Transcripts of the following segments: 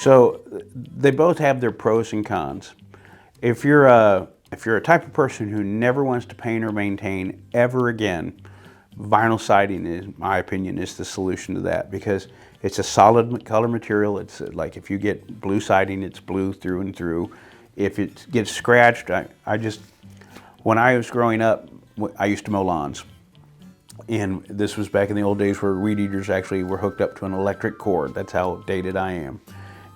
So they both have their pros and cons. If you're a type of person who never wants to paint or maintain ever again, vinyl siding, in my opinion, is the solution to that, because it's a solid color material. It's like if you get blue siding, it's blue through and through. If it gets scratched, when I was growing up, I used to mow lawns. And this was back in the old days where weed eaters actually were hooked up to an electric cord. That's how dated I am.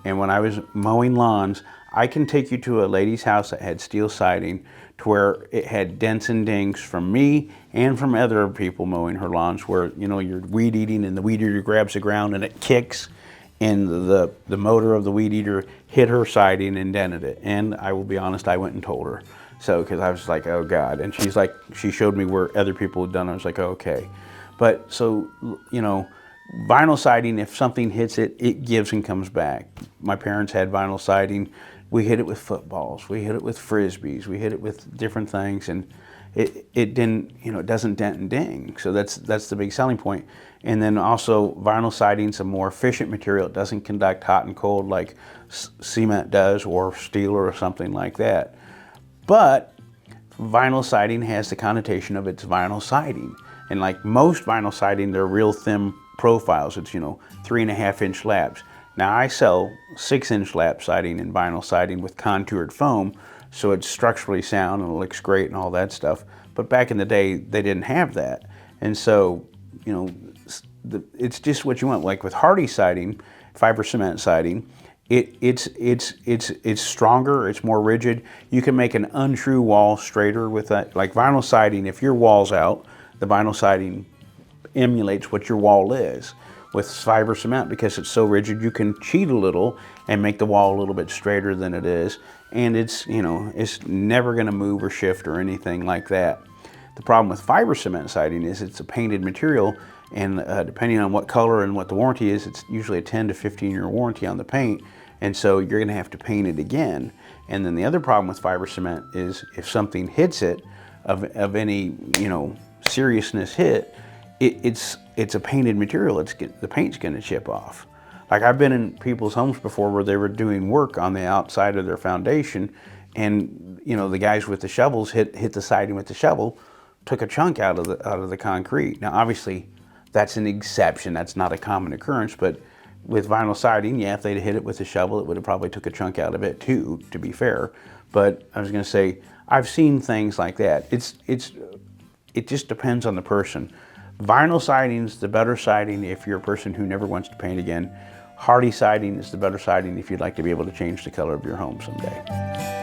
And when I was mowing lawns, I can take you to a lady's house that had steel siding to where it had dents and dings from me and from other people mowing her lawns, where, you know, you're weed eating and the weed eater grabs the ground and it kicks, and the motor of the weed eater hit her siding and dented it. And I will be honest, I went and told her. So, because I was like, oh God. And she's like, she showed me where other people had done it. I was like, oh, okay. But so, you know, vinyl siding, if something hits it, it gives and comes back. My parents had vinyl siding. We hit it with footballs. We hit it with frisbees. We hit it with different things, and it didn't, you know, it doesn't dent and ding. So that's the big selling point. And then also vinyl siding's a more efficient material. It doesn't conduct hot and cold like cement does, or steel or something like that. But vinyl siding has the connotation of it's vinyl siding. And like most vinyl siding, they're real thin profiles. It's, you know, 3.5-inch slabs. Now I sell 6-inch lap siding and vinyl siding with contoured foam, so it's structurally sound and it looks great and all that stuff. But back in the day, they didn't have that. And so, you know, it's just what you want. Like with Hardie siding, fiber cement siding, it's stronger, it's more rigid. You can make an untrue wall straighter with that. Like vinyl siding, if your wall's out, the vinyl siding emulates what your wall is. With fiber cement, because it's so rigid, you can cheat a little and make the wall a little bit straighter than it is. And it's, you know, it's never gonna move or shift or anything like that. The problem with fiber cement siding is it's a painted material, and depending on what color and what the warranty is, it's usually a 10 to 15-year warranty on the paint. And so you're gonna have to paint it again. And then the other problem with fiber cement is if something hits it of any, you know, seriousness hit, it's a painted material. The paint's gonna chip off. Like I've been in people's homes before where they were doing work on the outside of their foundation, and, you know, the guys with the shovels hit the siding with the shovel, took a chunk out of the concrete. Now obviously that's an exception, that's not a common occurrence, but with vinyl siding, yeah, if they'd hit it with a shovel, it would have probably took a chunk out of it too, to be fair. But I was gonna say, I've seen things like that. It just depends on the person. Vinyl siding is the better siding if you're a person who never wants to paint again. Hardie siding is the better siding if you'd like to be able to change the color of your home someday.